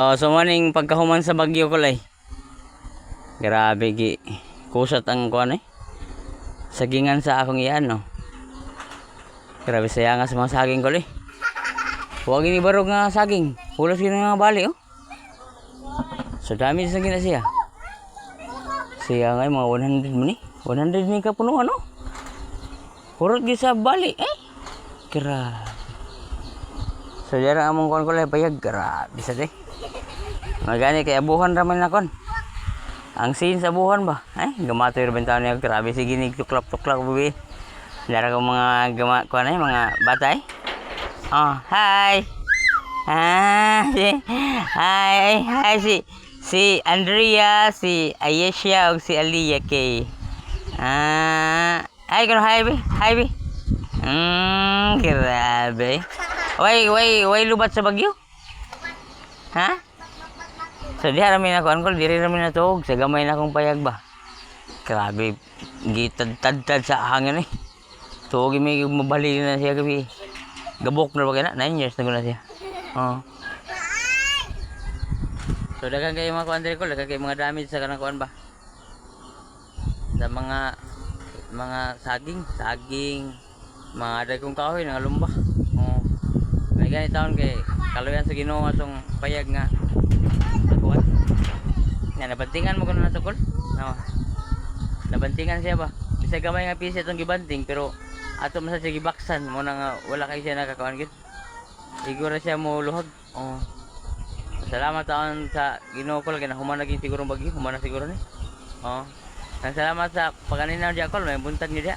Oh, so maning pagkahuman sa bagyo ko lay. Grabe gi kusat ang kuan eh. Sagingan sa akong iyan no. Grabe saya nga sa mga saging ko lay. Huwag ini barog nga saging. Pulos gina nga bali oh. So dami sa gina siya. Siya nga mga 100 man eh. 100 ni kapunuan no. Purot gi sa bali eh. Grabe. So dara among kuan ko lay payag grabe sa day. Magani kay abuhan raman na kon. Ang scene sa abuhan ba? Ay, gamatoy ra bentaw niya grabe sige ni tuklap-tuklap bubi. Dara ko mga gama kuan ay mga batay. Oh, hi. Hi si Andrea, si Ayesha ug si Aliyah kay. Ay kono hi bi. Grabe. Way lubat sa bagyo. Ha? So diha ramin ako angkol, diri ramin natug sa gamay na akong payag ba. Grabe, gitad-tad sa hangin eh. Tuog mi mabali na siya gabi. Gabok na ba kaya na? 9 years na guna siya. Oh. So dagan kayo mga kuan diri ko, dagan kayo mga damage sa kanang kuan ba. Sa mga saging, mga dagkong kahoy nga lumba. Oh. Gani taon kay kaluyan sa Ginoo atong payag nga kuan. Nga nabantingan mo kuno na tukol. No. Nabantingan siya ba? Bisag gamay nga piso itong gibanting pero ato man sa sige baksan mo na nga wala kay siya nakakawan gid. Siguro siya mo luhag. Oh. Salamat taon sa Ginoo ko lagi na human lagi siguro bagyo, human na siguro ni. Oh. Salamat sa pagkaninaw di ako, may buntag niyo dia.